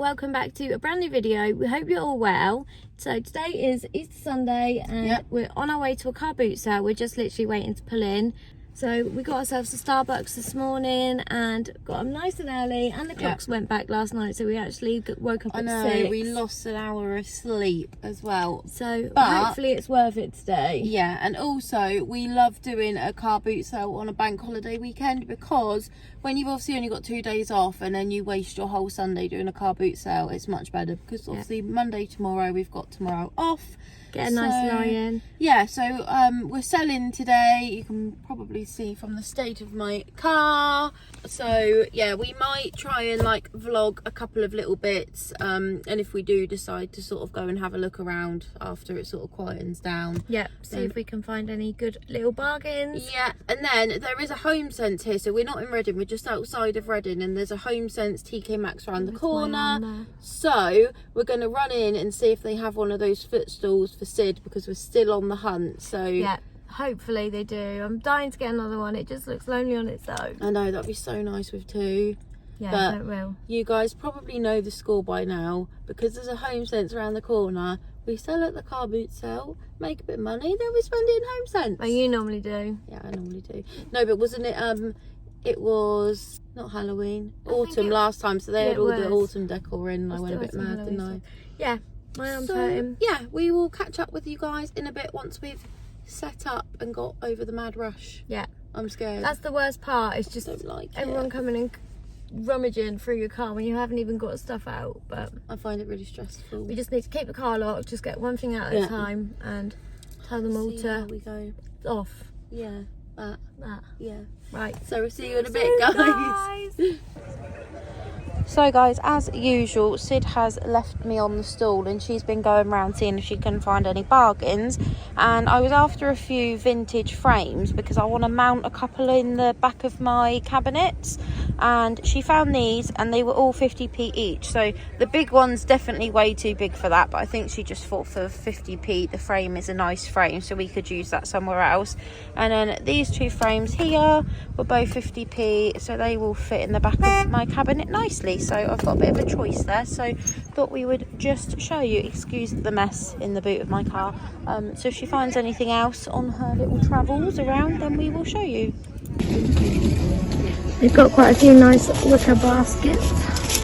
welcome back to a brand new video. We hope you're all well. So today is Easter Sunday and we're on our way to a car boot sale. We're just literally waiting to pull in. So we got ourselves a Starbucks this morning and got them nice and early, and the clocks went back last night, so we actually woke up at 6. We lost an hour of sleep as well. So hopefully it's worth it today. Yeah, and also we love doing a car boot sale on a bank holiday weekend, because when you've obviously only got 2 days off and then you waste your whole Sunday doing a car boot sale, it's much better, because obviously Monday tomorrow we've got tomorrow off. Get a nice lie in. Yeah, so we're selling today. You can probably see from the state of my car. So yeah, we might try and like vlog a couple of little bits, and if we do decide to sort of go and have a look around after it sort of quietens down, see if we can find any good little bargains. Yeah, and then there is a Home Sense here, so we're not in Reading, we're just outside of Reading, and there's a Home Sense TK Maxx around the corner. So we're going to run in and see if they have one of those footstools for Sid, because we're still on the hunt. So yeah, hopefully they do. I'm dying to get another one. It just looks lonely on its own. I know, that'd be so nice with two. Yeah, but it will. You guys probably know the score by now, because there's a Home Sense around the corner. We sell at the car boot sale, make a bit of money, then we spend it in Home Sense. Well, you normally do. Yeah, I normally do. No, but wasn't it it was not Halloween, autumn last time, so they had all the autumn decor in, and I went a bit mad, didn't I? Yeah, my arm's hurting. Yeah, we will catch up with you guys in a bit once we've set up and got over the mad rush. Yeah, I'm scared. That's the worst part. It's just everyone coming and rummaging through your car when you haven't even got stuff out. But I find it really stressful. We just need to keep the car locked, just get one thing out at a time, and tell them all to we go off. Yeah, that. Yeah. Right. So we'll see you in a bit, guys. So guys, as usual, Sid has left me on the stool and she's been going around seeing if she can find any bargains, and I was after a few vintage frames because I want to mount a couple in the back of my cabinets, and she found these and they were all 50p each. So the big one's definitely way too big for that, but I think she just thought for 50p the frame is a nice frame, so we could use that somewhere else. And then these two frames here were both 50p, so they will fit in the back of my cabinet nicely. So I've got a bit of a choice there, so thought we would just show you. Excuse the mess in the boot of my car. So if she finds anything else on her little travels around, then we will show you. They've got quite a few nice wicker baskets.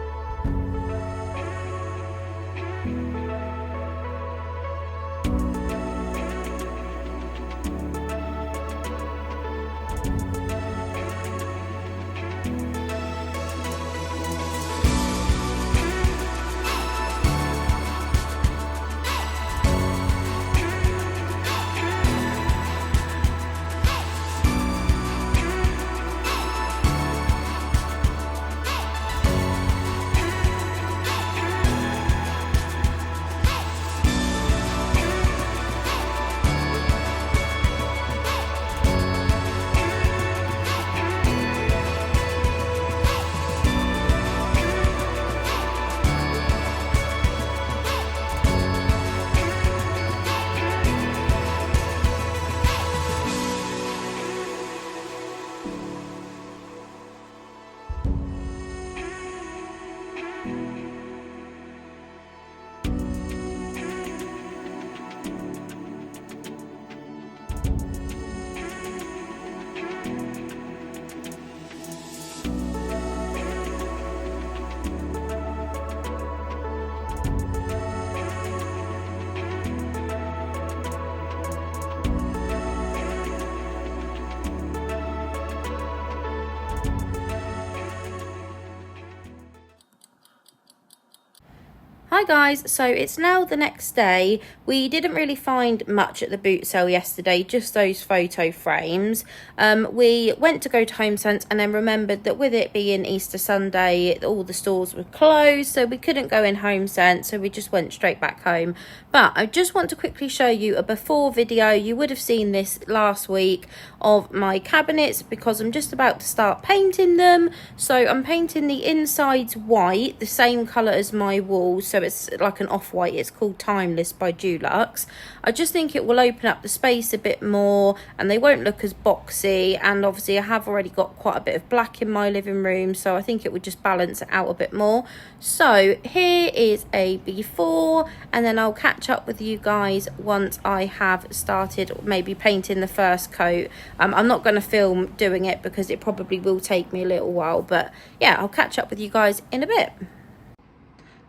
Hi guys, so it's now the next day. We didn't really find much at the boot sale yesterday, just those photo frames. We went to go to Home Sense and then remembered that with it being Easter Sunday, all the stores were closed, so we couldn't go in Home Sense, so we just went straight back home. But I just want to quickly show you a before video. You would have seen this last week of my cabinets, because I'm just about to start painting them. So I'm painting the insides white, the same colour as my walls, so it's like an off-white. It's called Timeless by Dulux. I just think it will open up the space a bit more and they won't look as boxy, and obviously I have already got quite a bit of black in my living room, so I think it would just balance it out a bit more. So here is a before, and then I'll catch up with you guys once I have started maybe painting the first coat. I'm not going to film doing it because it probably will take me a little while, but yeah, I'll catch up with you guys in a bit.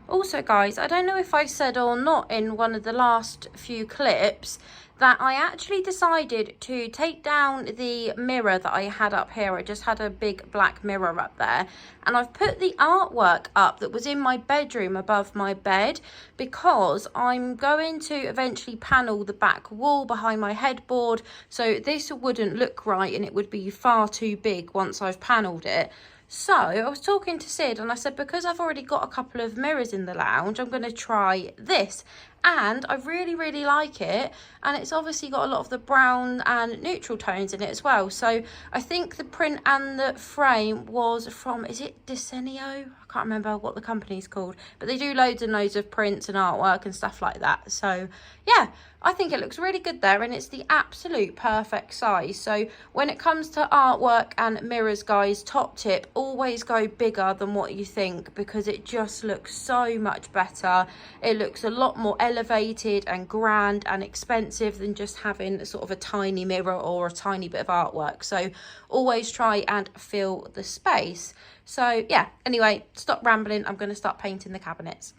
Also guys, I don't know if I said or not in one of the last few clips that I actually decided to take down the mirror that I had up here. I just had a big black mirror up there, and I've put the artwork up that was in my bedroom above my bed because I'm going to eventually panel the back wall behind my headboard, so this wouldn't look right and it would be far too big once I've panelled it. So I was talking to Sid and I said, because I've already got a couple of mirrors in the lounge, I'm going to try this. And I really like it, and it's obviously got a lot of the brown and neutral tones in it as well. So I think the print and the frame was from, is it Decenio? I can't remember what the company's called, but they do loads and loads of prints and artwork and stuff like that. So yeah, I think it looks really good there, and it's the absolute perfect size. So when it comes to artwork and mirrors guys, top tip, always go bigger than what you think, because it just looks so much better. It looks a lot more elevated and grand and expensive than just having sort of a tiny mirror or a tiny bit of artwork. So always try and fill the space. So yeah, anyway, stop rambling, I'm going to start painting the cabinets.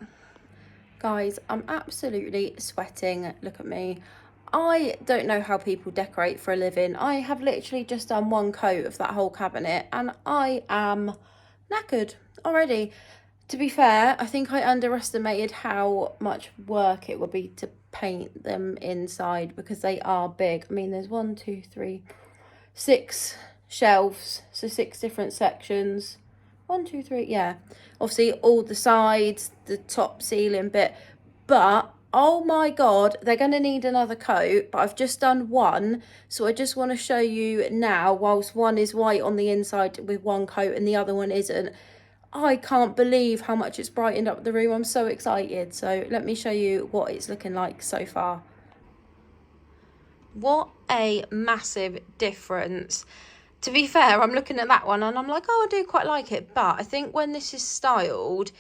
Guys, I'm absolutely sweating. Look at me. I don't know how people decorate for a living. I have literally just done one coat of that whole cabinet and I am knackered already. To be fair, I think I underestimated how much work it would be to paint them inside, because they are big. I mean, there's 1, 2, 3, 6 shelves, so 6 different sections. 1, 2, 3, yeah. Obviously, all the sides, the top ceiling bit, but oh my god, they're going to need another coat, but I've just done one, so I just want to show you now, whilst one is white on the inside with one coat and the other one isn't. I can't believe how much it's brightened up the room. I'm so excited. So let me show you what it's looking like so far. What a massive difference. To be fair, I'm looking at that one and I'm like, oh, I do quite like it. But I think when this is styled,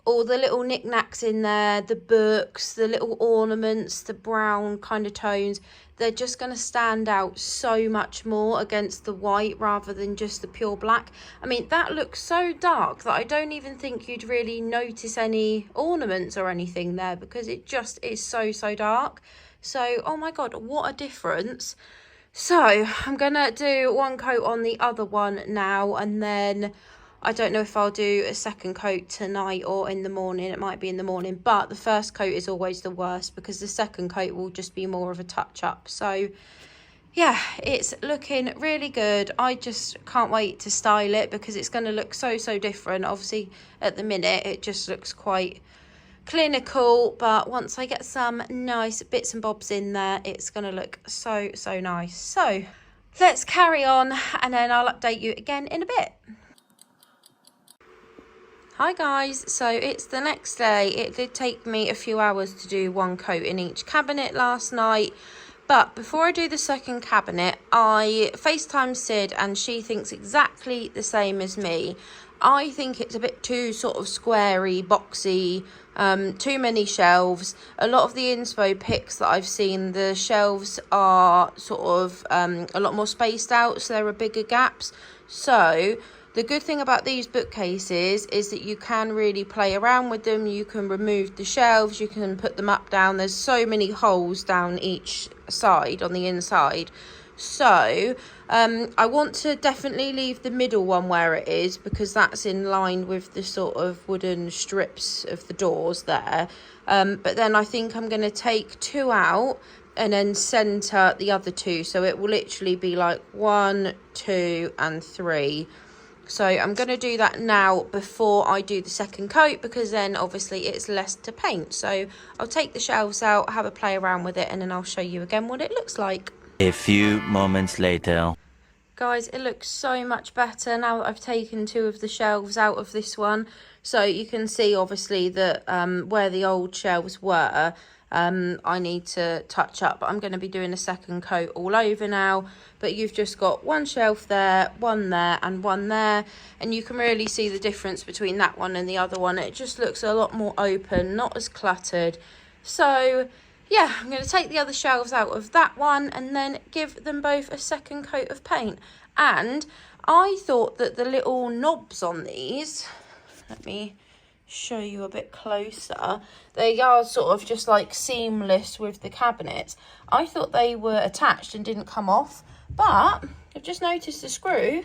all the little knickknacks in there, the books, the little ornaments, the brown kind of tones, they're just going to stand out so much more against the white rather than just the pure black. I mean, that looks so dark that I don't even think you'd really notice any ornaments or anything there, because it just is so dark. So, oh my god, what a difference. So, I'm going to do one coat on the other one now, and then I don't know if I'll do a second coat tonight or in the morning. It might be in the morning, but the first coat is always the worst because the second coat will just be more of a touch up. So yeah, it's looking really good. I just can't wait to style it because it's going to look so different. Obviously at the minute it just looks quite clinical, but once I get some nice bits and bobs in there, it's going to look so nice. So let's carry on and then I'll update you again in a bit. Hi guys, so it's the next day. It did take me a few hours to do one coat in each cabinet last night, but before I do the second cabinet, I FaceTimed Sid and she thinks exactly the same as me. I think it's a bit too sort of squarey, boxy, too many shelves. A lot of the inspo pics that I've seen, the shelves are sort of a lot more spaced out, so there are bigger gaps. So the good thing about these bookcases is that you can really play around with them. You can remove the shelves, you can put them up, down. There's so many holes down each side on the inside. So I want to definitely leave the middle one where it is because that's in line with the sort of wooden strips of the doors there. But then I think I'm going to take 2 out and then centre the other 2. So it will literally be like 1, 2 and 3. So I'm going to do that now before I do the second coat because then obviously it's less to paint. So I'll take the shelves out, have a play around with it, and then I'll show you again what it looks like. A few moments later. guys, it looks so much better now that I've taken 2 of the shelves out of this one. So you can see obviously that where the old shelves were, I need to touch up. I'm going to be doing a second coat all over now, but you've just got 1 shelf there, 1 there and 1 there, and you can really see the difference between that one and the other one. It just looks a lot more open, not as cluttered. So yeah, I'm going to take the other shelves out of that one and then give them both a second coat of paint. And I thought that the little knobs on these, let me show you a bit closer, they are sort of just like seamless with the cabinets. I thought they were attached and didn't come off, but I've just noticed the screw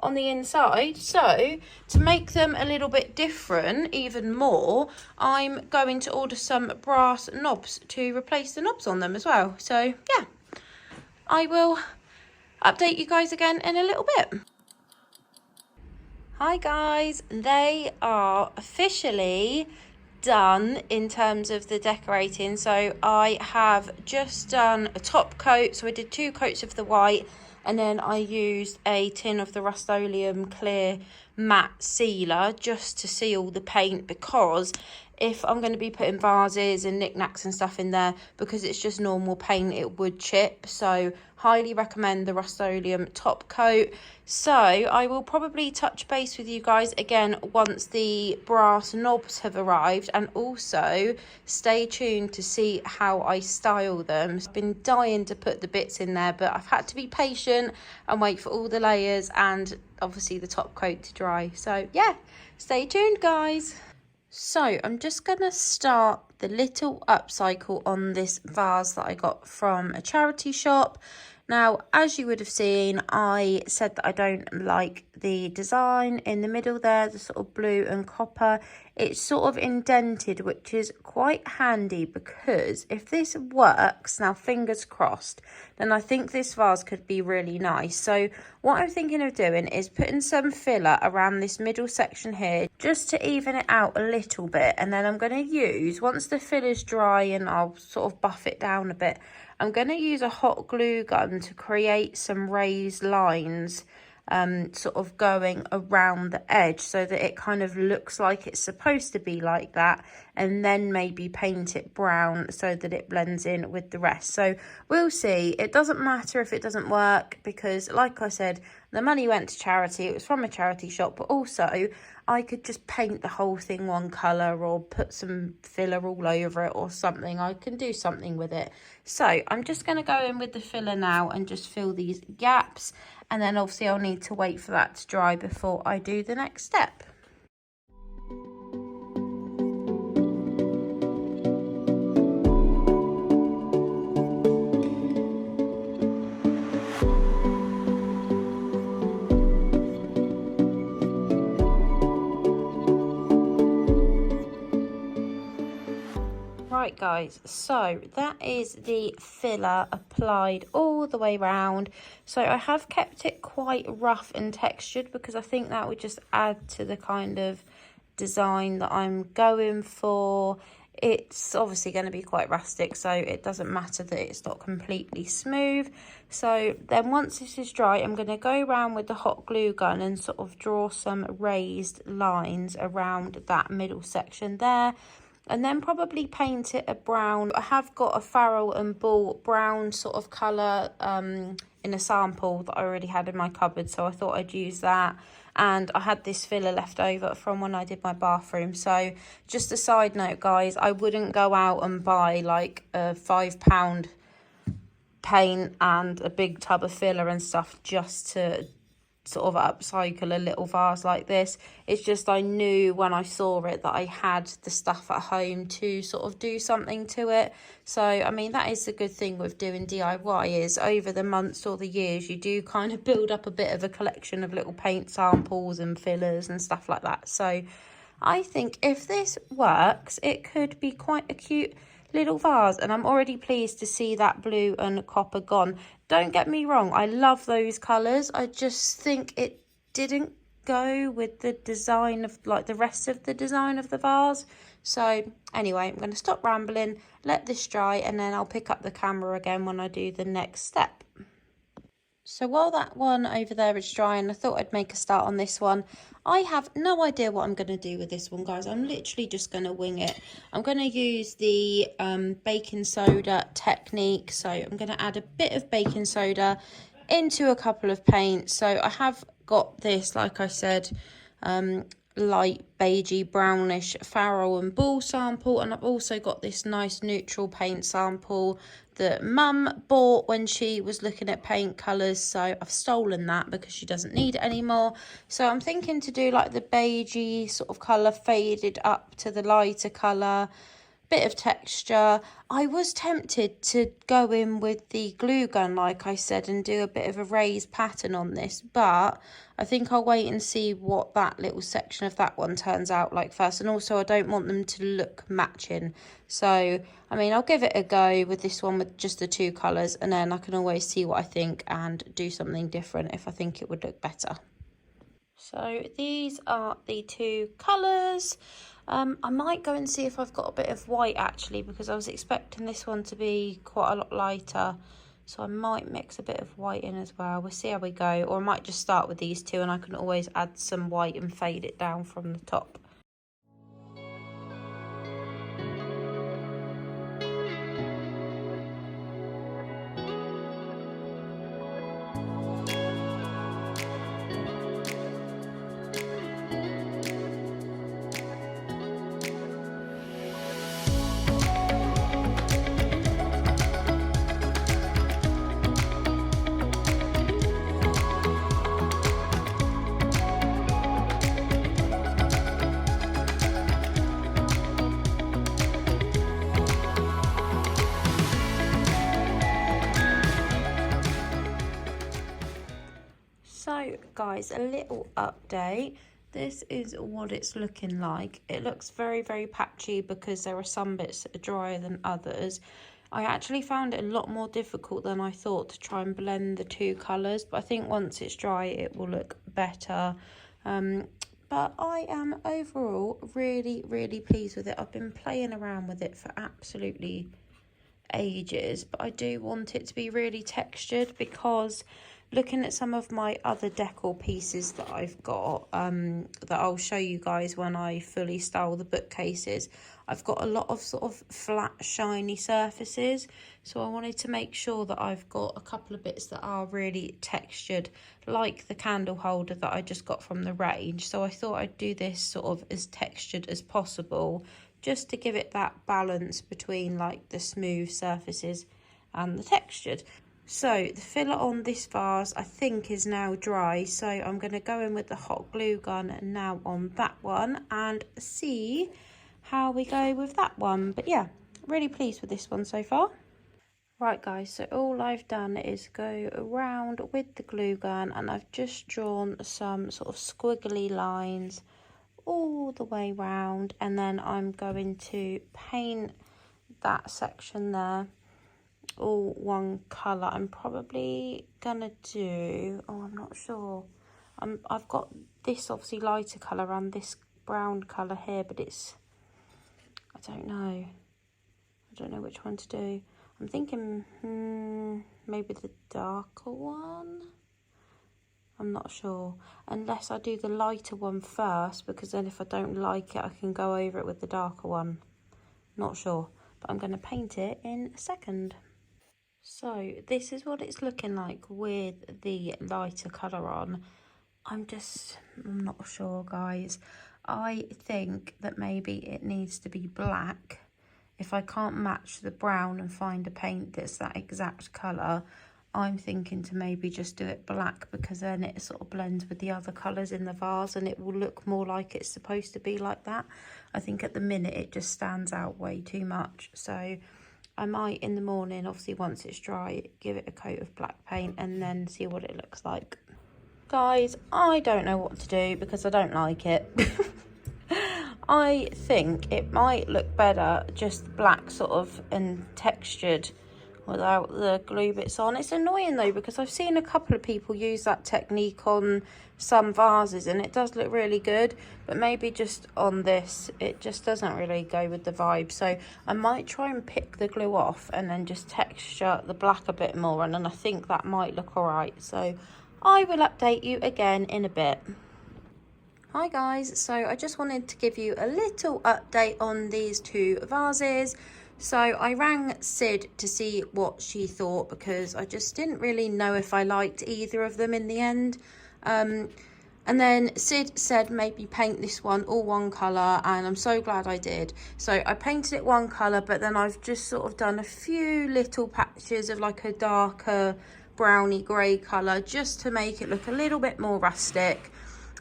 on the inside. So to make them a little bit different even more, I'm going to order some brass knobs to replace the knobs on them as well. So yeah, I will update you guys again in a little bit. Hi guys, they are officially done in terms of the decorating. So I have just done a top coat, so I did 2 coats of the white, and then I used a tin of the Rust-Oleum clear matte sealer just to seal the paint, because if I'm going to be putting vases and knickknacks and stuff in there, because it's just normal paint, it would chip. So highly recommend the Rust-Oleum top coat. So I will probably touch base with you guys again once the brass knobs have arrived, and also stay tuned to see how I style them. I've been dying to put the bits in there, but I've had to be patient and wait for all the layers and obviously the top coat to dry. So yeah, stay tuned guys. So I'm just going to start the little upcycle on this vase that I got from a charity shop. Now, as you would have seen, I said that I don't like the design in the middle there, the sort of blue and copper. It's sort of indented, which is quite handy, because if this works, now fingers crossed, then I think this vase could be really nice. So what I'm thinking of doing is putting some filler around this middle section here, just to even it out a little bit. And then I'm going to use, once the filler's dry and I'll sort of buff it down a bit, I'm going to use a hot glue gun to create some raised lines sort of going around the edge, so that it kind of looks like it's supposed to be like that, and then maybe paint it brown so that it blends in with the rest. So we'll see. It doesn't matter if it doesn't work, because like I said, the money went to charity. It was from a charity shop, but also I could just paint the whole thing one colour or put some filler all over it or something. I can do something with it. So I'm just going to go in with the filler now and just fill these gaps. And then obviously I'll need to wait for that to dry before I do the next step. Right guys, so that is the filler applied all the way around. So I have kept it quite rough and textured, because I think that would just add to the kind of design that I'm going for. It's obviously going to be quite rustic, so it doesn't matter that it's not completely smooth. So then once this is dry, I'm going to go around with the hot glue gun and sort of draw some raised lines around that middle section there. And then probably paint it a brown. I have got a Farrell and Ball brown sort of colour in a sample that I already had in my cupboard, so I thought I'd use that. And I had this filler left over from when I did my bathroom. So just a side note guys, I wouldn't go out and buy like a £5 paint and a big tub of filler and stuff just to sort of upcycle a little vase like this. It's just I knew when I saw it that I had the stuff at home to sort of do something to it. So I mean, that is the good thing with doing DIY, is over the months or the years you do kind of build up a bit of a collection of little paint samples and fillers and stuff like that. So I think if this works, it could be quite a cute little vase, and I'm already pleased to see that blue and copper gone. Don't get me wrong, I love those colours. I just think it didn't go with the design of like the rest of the design of the vase. So anyway, I'm going to stop rambling, let this dry, and then I'll pick up the camera again when I do the next step. So while that one over there is drying, I thought I'd make a start on this one. I have no idea what I'm going to do with this one, guys. I'm literally just going to wing it. I'm going to use the baking soda technique. So I'm going to add a bit of baking soda into a couple of paints. So I have got this, like I said, light beigey brownish farrow and ball sample, and I've also got this nice neutral paint sample that Mum bought when she was looking at paint colours, so I've stolen that because she doesn't need it anymore. So I'm thinking to do like the beigey sort of colour faded up to the lighter colour, bit of texture. I was tempted to go in with the glue gun, like I said, and do a bit of a raised pattern on this, but I think I'll wait and see what that little section of that one turns out like first. And also I don't want them to look matching, so I mean, I'll give it a go with this one with just the two colours, and then I can always see what I think and do something different if I think it would look better. So these are the two colours. I might go and see if I've got a bit of white actually, because I was expecting this one to be quite a lot lighter. So I might mix a bit of white in as well. We'll see how we go. Or I might just start with these two and I can always add some white and fade it down from the top. So guys, a little update. This is what it's looking like. It looks very, very patchy because there are some bits that are drier than others. I actually found it a lot more difficult than I thought to try and blend the two colours, but I think once it's dry it will look better. But I am overall really, really pleased with it. I've been playing around with it for absolutely ages, but I do want it to be really textured, because looking at some of my other decor pieces that I've got, that I'll show you guys when I fully style the bookcases, I've got a lot of sort of flat, shiny surfaces. So I wanted to make sure that I've got a couple of bits that are really textured, like the candle holder that I just got from the range. So I thought I'd do this sort of as textured as possible, just to give it that balance between like the smooth surfaces and the textured. So the filler on this vase I think is now dry, so I'm going to go in with the hot glue gun now on that one and see how we go with that one. But yeah, really pleased with this one so far. Right guys, so all I've done is go around with the glue gun, and I've just drawn some sort of squiggly lines all the way round, and then I'm going to paint that section there all one colour. I'm probably gonna do, I'm not sure, I've got this obviously lighter colour and this brown colour here, but it's, I don't know which one to do. I'm thinking maybe the darker one. I'm not sure, unless I do the lighter one first, because then if I don't like it I can go over it with the darker one. Not sure, but I'm going to paint it in a second. So this is what it's looking like with the lighter colour on. I'm not sure guys. I think that maybe it needs to be black. If I can't match the brown and find a paint that's that exact colour, I'm thinking to maybe just do it black, because then it sort of blends with the other colours in the vase and it will look more like it's supposed to be like that. I think at the minute it just stands out way too much. So I might in the morning, obviously once it's dry, give it a coat of black paint and then see what it looks like. Guys, I don't know what to do because I don't like it. I think it might look better just black sort of and textured without the glue bits on. It's annoying though, because I've seen a couple of people use that technique on some vases and it does look really good, but maybe just on this it just doesn't really go with the vibe. So I might try and pick the glue off and then just texture the black a bit more, and then I think that might look alright. So I will update you again in a bit. Hi guys, so I just wanted to give you a little update on these two vases. So I rang Sid to see what she thought, because I just didn't really know if I liked either of them in the end. And then Sid said maybe paint this one all one colour, and I'm so glad I did. So I painted it one colour, but then I've just sort of done a few little patches of like a darker browny grey colour just to make it look a little bit more rustic.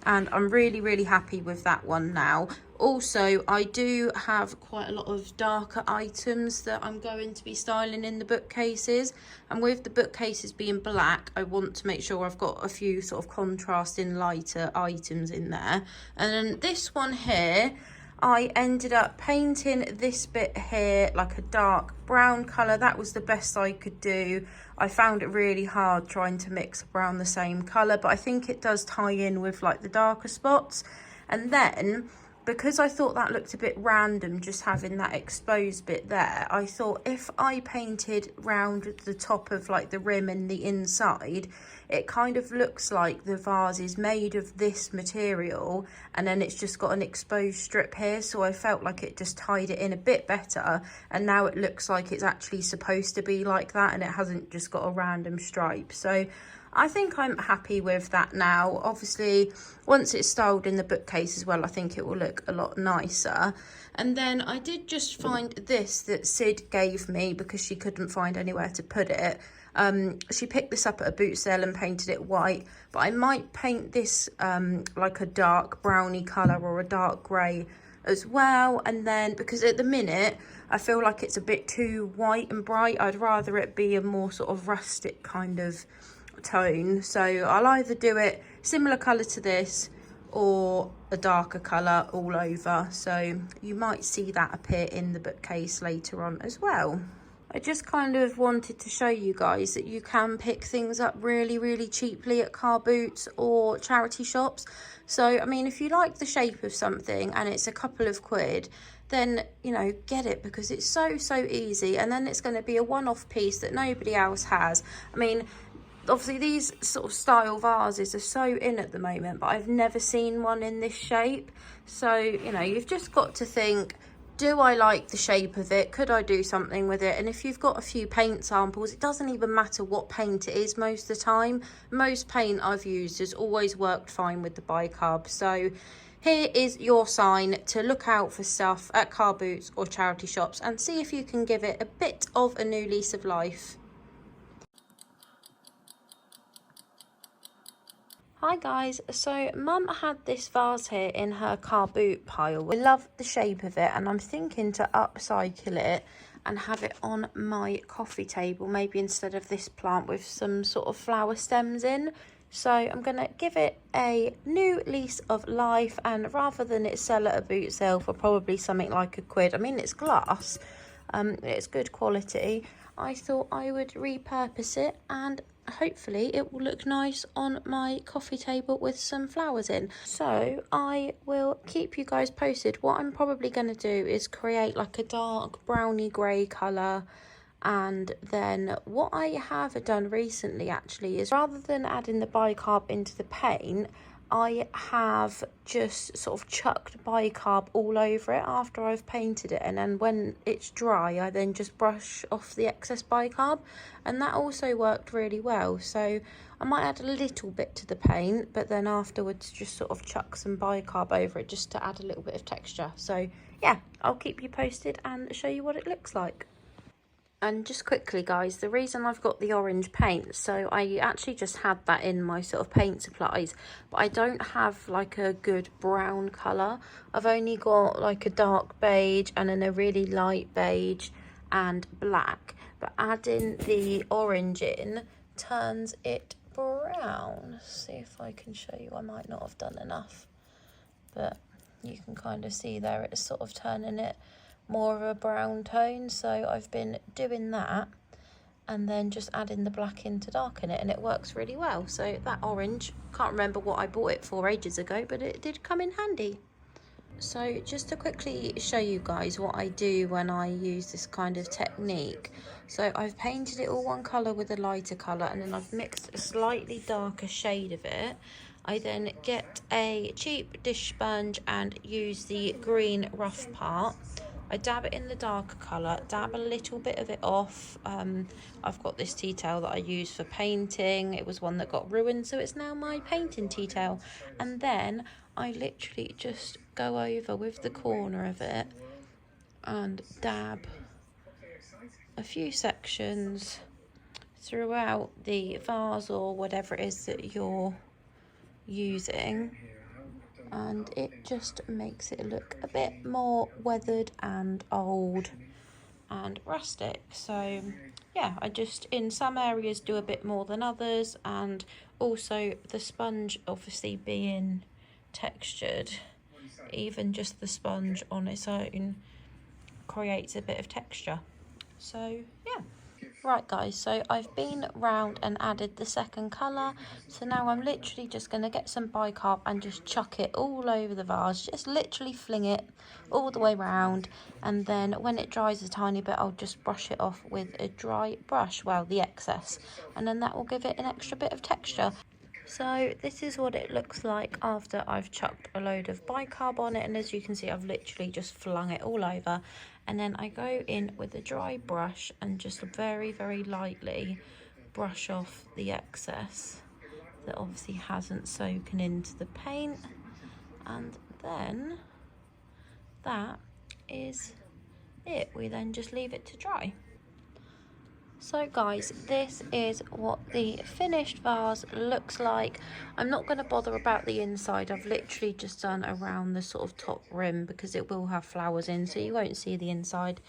And I'm really happy with that one now. Also, I do have quite a lot of darker items that I'm going to be styling in the bookcases, and with the bookcases being black, I want to make sure I've got a few sort of contrasting lighter items in there. And then this one here, I ended up painting this bit here like a dark brown colour. That was the best I could do. I found it really hard trying to mix around the same colour, but I think it does tie in with like the darker spots. And then, because I thought that looked a bit random, just having that exposed bit there, I thought if I painted round the top of like the rim and the inside, it kind of looks like the vase is made of this material and then it's just got an exposed strip here. So I felt like it just tied it in a bit better, and now it looks like it's actually supposed to be like that and it hasn't just got a random stripe. So I think I'm happy with that now. Obviously, once it's styled in the bookcase as well, I think it will look a lot nicer. And then I did just find this that Sid gave me because she couldn't find anywhere to put it. She picked this up at a boot sale and painted it white, but I might paint this like a dark browny colour or a dark grey as well. And then, because at the minute I feel like it's a bit too white and bright, I'd rather it be a more sort of rustic kind of tone. So I'll either do it similar colour to this or a darker colour all over. So you might see that appear in the bookcase later on as well. I just kind of wanted to show you guys that you can pick things up really cheaply at car boots or charity shops. So I mean, if you like the shape of something and it's a couple of quid, then you know, get it, because it's so easy, and then it's going to be a one-off piece that nobody else has. I mean, obviously these sort of style vases are so in at the moment, but I've never seen one in this shape. So you know, you've just got to think, do I like the shape of it? Could I do something with it? And if you've got a few paint samples, it doesn't even matter what paint it is most of the time. Most paint I've used has always worked fine with the bicarb. So here is your sign to look out for stuff at car boots or charity shops and see if you can give it a bit of a new lease of life. Hi guys, so Mum had this vase here in her car boot pile. I love the shape of it and I'm thinking to upcycle it and have it on my coffee table, maybe instead of this plant with some sort of flower stems in. So I'm going to give it a new lease of life, and rather than it sell at a boot sale for probably something like £1, I mean it's glass, it's good quality, I thought I would repurpose it and hopefully it will look nice on my coffee table with some flowers in. So I will keep you guys posted. What I'm probably going to do is create like a dark browny grey colour, and then what I have done recently actually is, rather than adding the bicarb into the paint, I have just sort of chucked bicarb all over it after I've painted it, and then when it's dry I then just brush off the excess bicarb, and that also worked really well. So I might add a little bit to the paint, but then afterwards just sort of chuck some bicarb over it just to add a little bit of texture. So yeah, I'll keep you posted and show you what it looks like. And just quickly guys, the reason I've got the orange paint, so I actually just had that in my sort of paint supplies, but I don't have like a good brown colour. I've only got like a dark beige and then a really light beige and black, but adding the orange in turns it brown. Let's see if I can show you. I might not have done enough, but you can kind of see there it's sort of turning it more of a brown tone. So I've been doing that, and then just add in the black in to darken it, and it works really well. So that orange, can't remember what I bought it for ages ago, but it did come in handy. So just to quickly show you guys what I do when I use this kind of technique. So I've painted it all one colour with a lighter colour, and then I've mixed a slightly darker shade of it. I then get a cheap dish sponge and use the green rough part. I dab it in the darker colour, dab a little bit of it off. I've got this tea towel that I use for painting. It was one that got ruined, so it's now my painting tea towel. And then I literally just go over with the corner of it and dab a few sections throughout the vase or whatever it is that you're using, and it just makes it look a bit more weathered and old and rustic. So yeah, I just in some areas do a bit more than others, and also the sponge obviously being textured, even just the sponge on its own creates a bit of texture. So yeah. Right guys, so I've been round and added the second colour, so now I'm literally just going to get some bicarb and just chuck it all over the vase, just literally fling it all the way round, and then when it dries a tiny bit I'll just brush it off with a dry brush, well the excess, and then that will give it an extra bit of texture. So this is what it looks like after I've chucked a load of bicarb on it, and as you can see I've literally just flung it all over, and then I go in with a dry brush and just very lightly brush off the excess that obviously hasn't soaken into the paint, and then that is it. We then just leave it to dry. So guys, this is what the finished vase looks like. I'm not going to bother about the inside. I've literally just done around the sort of top rim because it will have flowers in, so you won't see the inside.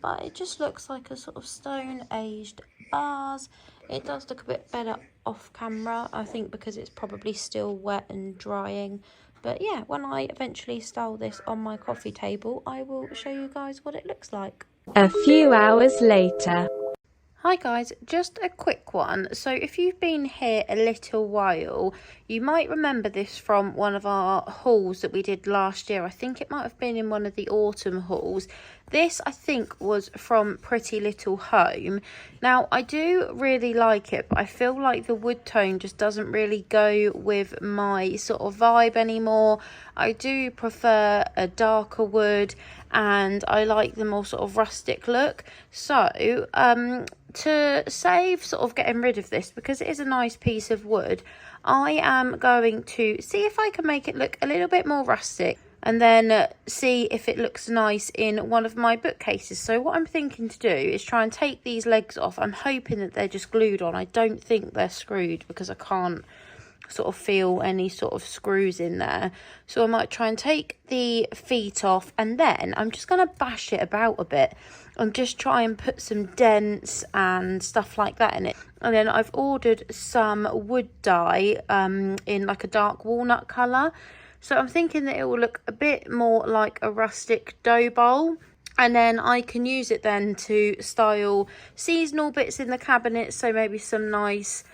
But it just looks like a sort of stone aged vase. It does look a bit better off camera, I think, because it's probably still wet and drying. But yeah, when I eventually style this on my coffee table, I will show you guys what it looks like. A few hours later. Hi guys, just a quick one. So if you've been here a little while, you might remember this from one of our hauls that we did last year. I think it might have been in one of the autumn hauls. This, I think, was from Pretty Little Home. Now, I do really like it, but I feel like the wood tone just doesn't really go with my sort of vibe anymore. I do prefer a darker wood, and I like the more sort of rustic look. So, to save sort of getting rid of this, because it is a nice piece of wood, I am going to see if I can make it look a little bit more rustic, and then see if it looks nice in one of my bookcases. So what I'm thinking to do is try and take these legs off. I'm hoping that they're just glued on. I don't think they're screwed because I can't sort of feel any sort of screws in there. So I might try and take the feet off, and then I'm just going to bash it about a bit and just try and put some dents and stuff like that in it. And then I've ordered some wood dye in like a dark walnut colour. So I'm thinking that it will look a bit more like a rustic dough bowl. And then I can use it then to style seasonal bits in the cabinet. So maybe some nice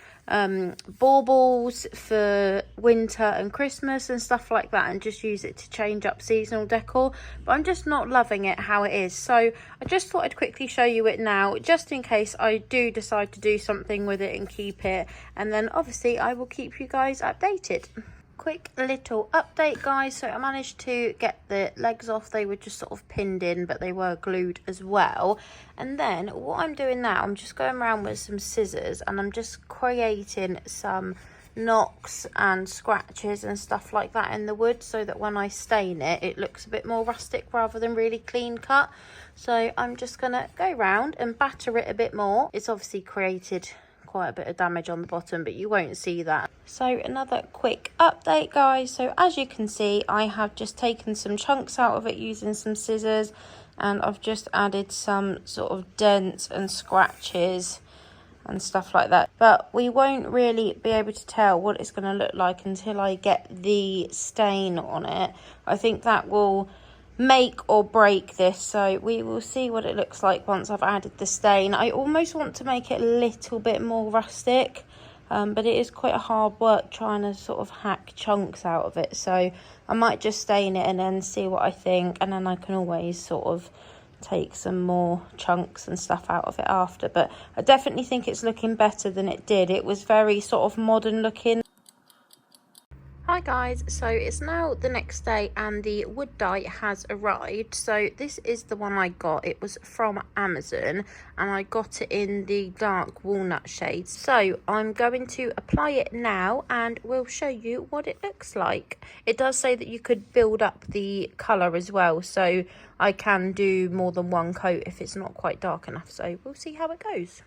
baubles for winter and Christmas and stuff like that, and just use it to change up seasonal decor. But I'm just not loving it how it is, so I just thought I'd quickly show you it now, just in case I do decide to do something with it and keep it, and then obviously I will keep you guys updated. Quick little update guys, so I managed to get the legs off. They were just sort of pinned in, but they were glued as well. And then what I'm doing now, I'm just going around with some scissors and I'm just creating some knocks and scratches and stuff like that in the wood, so that when I stain it, it looks a bit more rustic rather than really clean cut. So I'm just gonna go round and batter it a bit more. It's obviously created quite a bit of damage on the bottom, but you won't see that. So another quick update guys, so as you can see, I have just taken some chunks out of it using some scissors, and I've just added some sort of dents and scratches and stuff like that, but we won't really be able to tell what it's going to look like until I get the stain on it. I think that will make or break this, so we will see what it looks like once I've added the stain. I almost want to make it a little bit more rustic, but it is quite a hard work trying to sort of hack chunks out of it, so I might just stain it and then see what I think, and then I can always sort of take some more chunks and stuff out of it after. But I definitely think it's looking better than it did. It was very sort of modern looking. Hi guys, so it's now the next day and the wood dye has arrived. So this is the one I got. It was from Amazon and I got it in the dark walnut shades. So I'm going to apply it now and we'll show you what it looks like. It does say that you could build up the colour as well, so I can do more than one coat if it's not quite dark enough. So we'll see how it goes.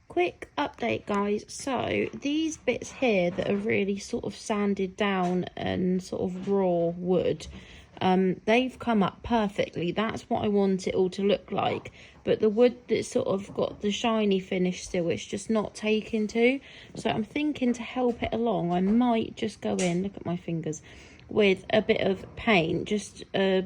Quick update guys, so these bits here that are really sort of sanded down and sort of raw wood, they've come up perfectly. That's what I want it all to look like, but the wood that's sort of got the shiny finish still, it's just not taken to. So I'm thinking to help it along, I might just go in, look at my fingers, with a bit of paint, just a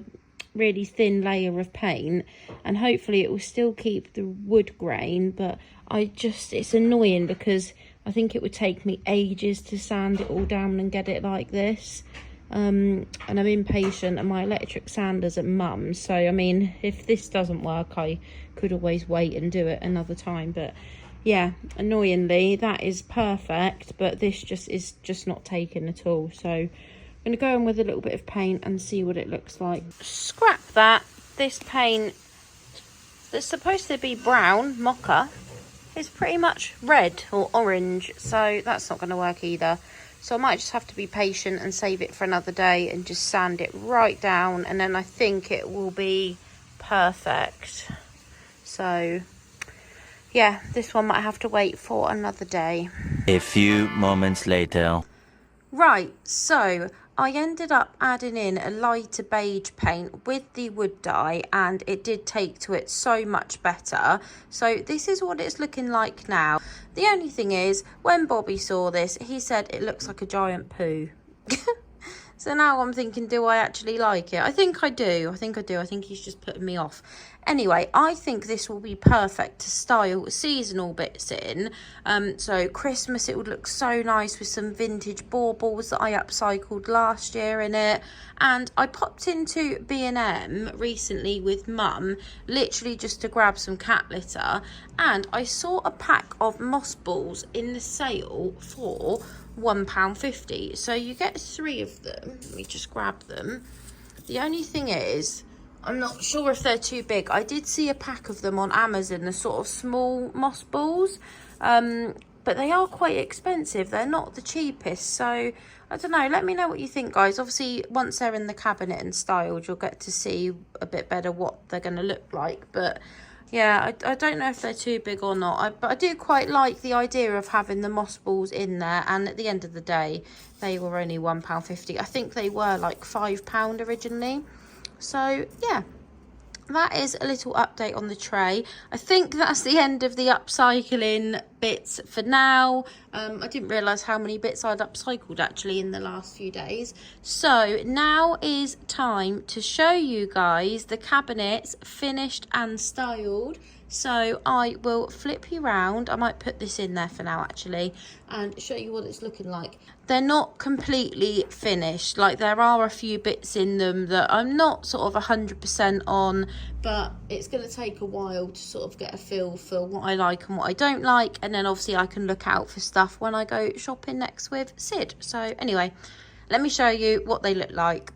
really thin layer of paint, and hopefully it will still keep the wood grain. But it's annoying because I think it would take me ages to sand it all down and get it like this, and I'm impatient and my electric sander's at mum's, so I mean if this doesn't work I could always wait and do it another time. But yeah, annoyingly that is perfect, but this is just not taken at all. So I'm going to go in with a little bit of paint and see what it looks like. Scrap that. This paint that's supposed to be brown, mocha, is pretty much red or orange, so that's not going to work either. So I might just have to be patient and save it for another day and just sand it right down, and then I think it will be perfect. So yeah, this one might have to wait for another day. A few moments later. Right, so I ended up adding in a lighter beige paint with the wood dye, and it did take to it so much better. So this is what it's looking like now. The only thing is, when Bobby saw this, he said it looks like a giant poo. So now I'm thinking, do I actually like it? I think I do. I think he's just putting me off. Anyway, I think this will be perfect to style seasonal bits in. So Christmas, it would look so nice with some vintage baubles that I upcycled last year in it. And I popped into B&M recently with Mum, literally just to grab some cat litter. And I saw a pack of moss balls in the sale for £1.50. So you get 3 of them. Let me just grab them. The only thing is, I'm not sure if they're too big. I did see a pack of them on Amazon, the sort of small moss balls, but they are quite expensive. They're not the cheapest, so I don't know. Let me know what you think, guys. Obviously, once they're in the cabinet and styled, you'll get to see a bit better what they're going to look like. But yeah, I don't know if they're too big or not. But I do quite like the idea of having the moss balls in there. And at the end of the day, they were only £1.50. I think they were like £5 originally. So yeah, that is a little update on the tray. I think that's the end of the upcycling bits for now. I didn't realise how many bits I'd upcycled actually in the last few days. So now is time to show you guys the cabinets finished and styled. So I will flip you round. I might put this in there for now actually and show you what it's looking like. They're not completely finished. Like there are a few bits in them that I'm not sort of 100% on, but it's going to take a while to sort of get a feel for what I like and what I don't like. And then obviously I can look out for stuff when I go shopping next with Sid. So anyway, let me show you what they look like.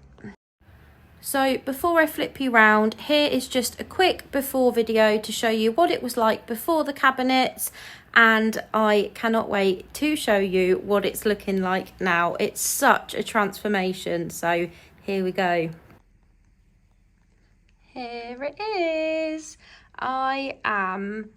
So before I flip you round, here is just a quick before video to show you what it was like before the cabinets, and I cannot wait to show you what it's looking like now. It's such a transformation, so here we go. Here it is. I am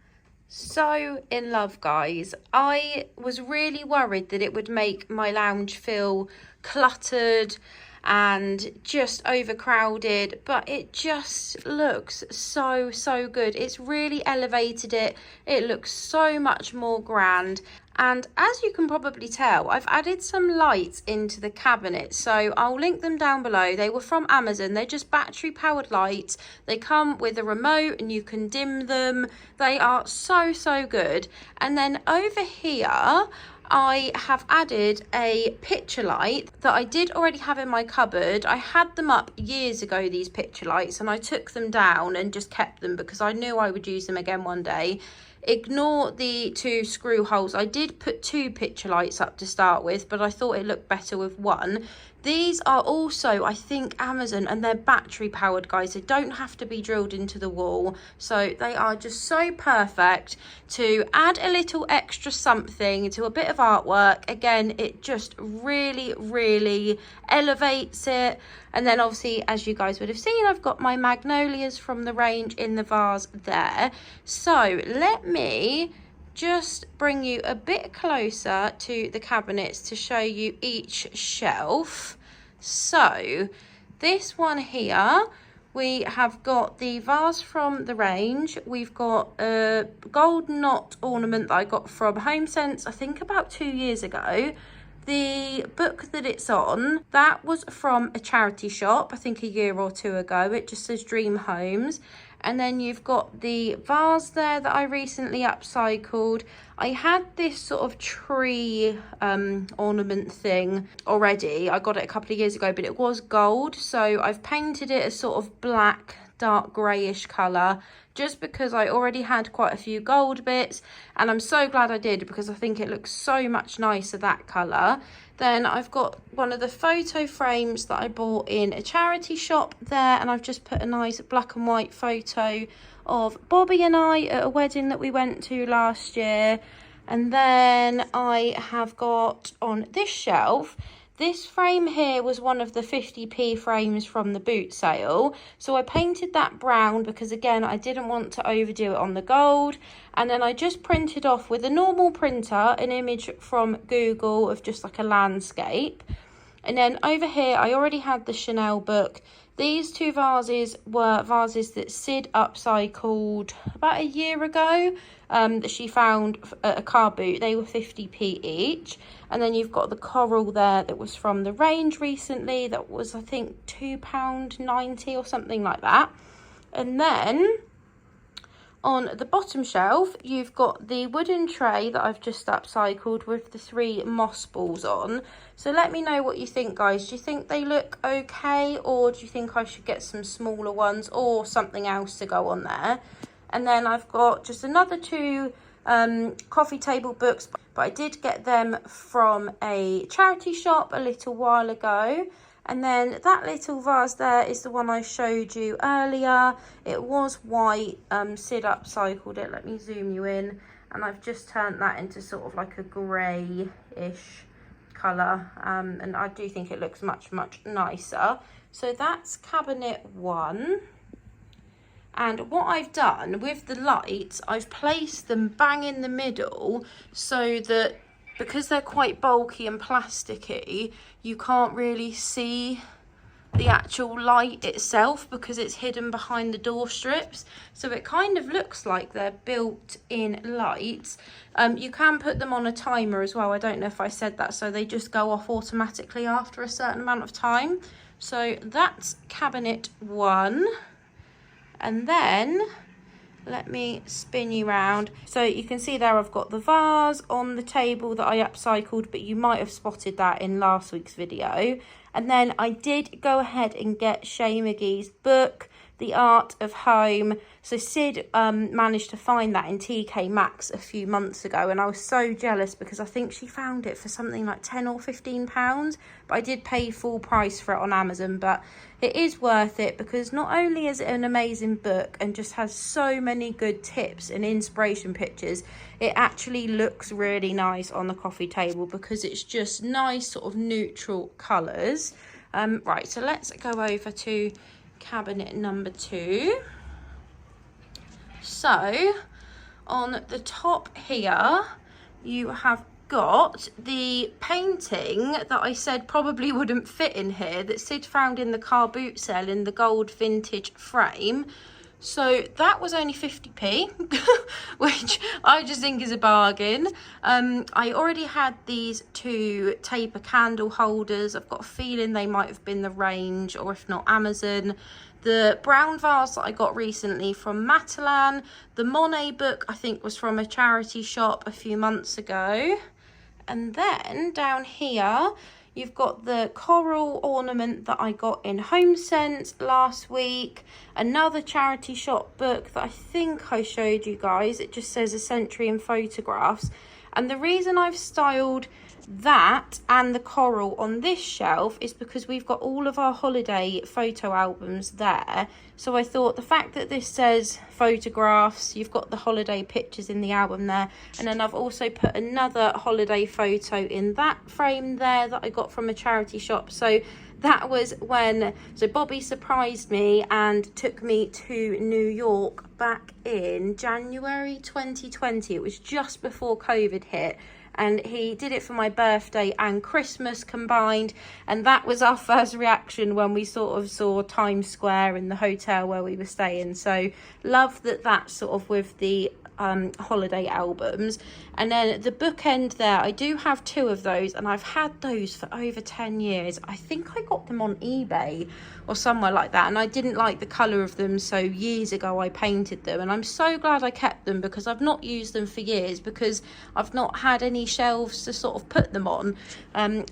so in love, guys. I was really worried that it would make my lounge feel cluttered and just overcrowded, but it just looks so good. It's really elevated it. It looks so much more grand, And as you can probably tell, I've added some lights into the cabinet, so I'll link them down below. They were from Amazon. They're just battery powered lights. They come with a remote and you can dim them. They are so, so good. And then over here, I have added a picture light that I did already have in my cupboard. I had them up years ago, these picture lights, and I took them down and just kept them because I knew I would use them again one day. Ignore the 2 screw holes. I did put 2 picture lights up to start with, but I thought it looked better with 1. These are also, I think, Amazon, and they're battery powered, guys. They don't have to be drilled into the wall, so they are just so perfect to add a little extra something to a bit of artwork. Again, it just really, really elevates it. And then obviously, as you guys would have seen, I've got my magnolias from the range in the vase there. So let me just bring you a bit closer to the cabinets to show you each shelf. So this one here, we have got the vase from the range. We've got a gold knot ornament that I got from HomeSense, I think about 2 years ago. The book that it's on, that was from a charity shop, I think a year or 2 ago. It just says Dream Homes. And then you've got the vase there that I recently upcycled. I had this sort of tree ornament thing already. I got it a couple of years ago, but it was gold. So I've painted it a sort of black, dark greyish colour, just because I already had quite a few gold bits, and I'm so glad I did because I think it looks so much nicer that colour. Then I've got one of the photo frames that I bought in a charity shop there, and I've just put a nice black and white photo of Bobby and I at a wedding that we went to last year. And then I have got on this shelf, this frame here was one of the 50p frames from the boot sale. So I painted that brown because, again, I didn't want to overdo it on the gold. And then I just printed off with a normal printer an image from Google of just like a landscape. And then over here, I already had the Chanel book. These 2 vases were vases that Sid upcycled about a year ago, that she found at a car boot. They were 50p each. And then you've got the coral there that was from the range recently. That was, I think, £2.90 or something like that. And then on the bottom shelf, you've got the wooden tray that I've just upcycled with the 3 moss balls on. So let me know what you think, guys. Do you think they look okay, or do you think I should get some smaller ones or something else to go on there? And then I've got just another 2 coffee table books, but I did get them from a charity shop a little while ago. And then that little vase there is the one I showed you earlier. It was white. Sid upcycled it. Let me zoom you in. And I've just turned that into sort of like a grey-ish colour. And I do think it looks much, much nicer. So that's cabinet 1. And what I've done with the lights, I've placed them bang in the middle so that, because they're quite bulky and plasticky, you can't really see the actual light itself because it's hidden behind the door strips. So it kind of looks like they're built-in lights. You can put them on a timer as well. I don't know if I said that. So they just go off automatically after a certain amount of time. So that's cabinet 1. And then let me spin you around. So you can see there I've got the vase on the table that I upcycled, but you might have spotted that in last week's video. And then I did go ahead and get Shea McGee's book, The Art of Home. So Sid managed to find that in TK Maxx a few months ago, and I was so jealous because I think she found it for something like £10 or £15, but I did pay full price for it on Amazon. But it is worth it because not only is it an amazing book and just has so many good tips and inspiration pictures, it actually looks really nice on the coffee table because it's just nice sort of neutral colours. Right, so let's go over to cabinet number 2. So on the top here, you have got the painting that I said probably wouldn't fit in here that Sid found in the car boot sale in the gold vintage frame. So that was only 50p, which I just think is a bargain. I already had these 2 taper candle holders. I've got a feeling they might have been the range, or if not Amazon. The brown vase that I got recently from Matalan. The Monet book I think was from a charity shop a few months ago. And then down here, you've got the coral ornament that I got in HomeSense last week. Another charity shop book that I think I showed you guys. It just says A Century in Photographs. And the reason I've styled that and the coral on this shelf is because we've got all of our holiday photo albums there. So I thought the fact that this says photographs, you've got the holiday pictures in the album there, and then I've also put another holiday photo in that frame there that I got from a charity shop. So that was when, so Bobby surprised me and took me to New York back in January 2020. It was just before COVID hit. And he did it for my birthday and Christmas combined, and that was our first reaction when we sort of saw Times Square in the hotel where we were staying. So love that that's sort of with the holiday albums. And then the bookend there, I do have 2 of those, and I've had those for over 10 years. I think I got them on eBay or somewhere like that, and I didn't like the colour of them, so years ago I painted them, and I'm so glad I kept them because I've not used them for years because I've not had any shelves to sort of put them on.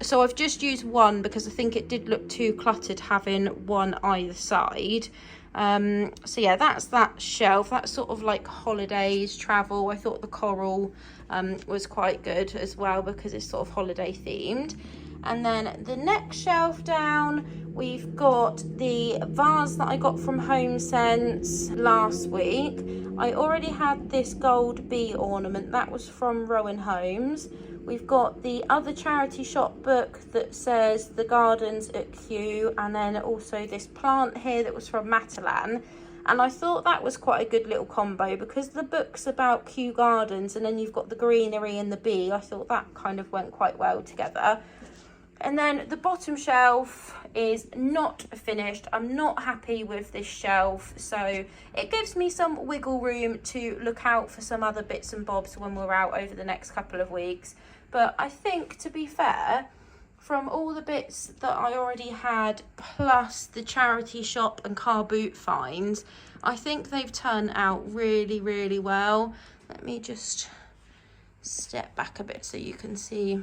So I've just used one because I think it did look too cluttered having one either side. So yeah, that's that shelf. That's sort of like holidays, travel. I thought the coral was quite good as well because it's sort of holiday themed. And then the next shelf down, we've got the vase that I got from HomeSense last week. I already had this gold bee ornament. That was from Rowan Homes. We've got the other charity shop book that says The Gardens at Kew, and then also this plant here that was from Matalan. And I thought that was quite a good little combo because the book's about Kew Gardens and then you've got the greenery and the bee. I thought that kind of went quite well together. And then the bottom shelf is not finished. I'm not happy with this shelf, so it gives me some wiggle room to look out for some other bits and bobs when we're out over the next couple of weeks. But I think, to be fair, from all the bits that I already had, plus the charity shop and car boot finds, I think they've turned out really, really well. Let me just step back a bit so you can see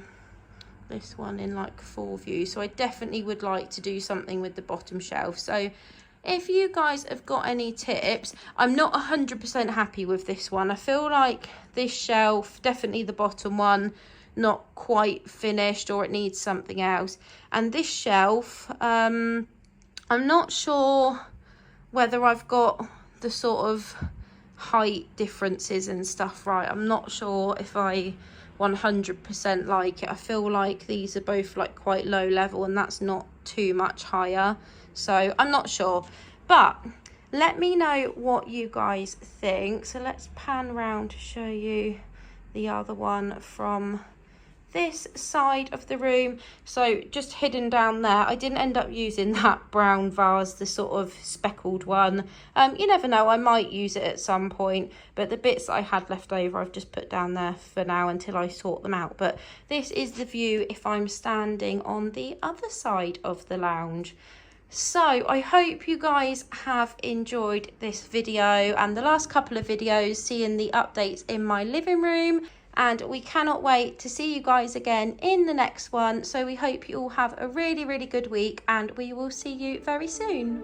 this one in like full view. So I definitely would like to do something with the bottom shelf. So if you guys have got any tips, I'm not 100% happy with this one. I feel like this shelf, definitely the bottom one, not quite finished, or it needs something else. And this shelf, I'm not sure whether I've got the sort of height differences and stuff right. I'm not sure if I 100% like it. I feel like these are both like quite low level and that's not too much higher, so I'm not sure, but let me know what you guys think. So let's pan around to show you the other one from this side of the room. So just hidden down there, I didn't end up using that brown vase, the sort of speckled one. You never know, I might use it at some point, but the bits that I had left over I've just put down there for now until I sort them out. But this is the view if I'm standing on the other side of the lounge. So I hope you guys have enjoyed this video and the last couple of videos, seeing the updates in my living room. And we cannot wait to see you guys again in the next one. So we hope you all have a really, really good week, and we will see you very soon.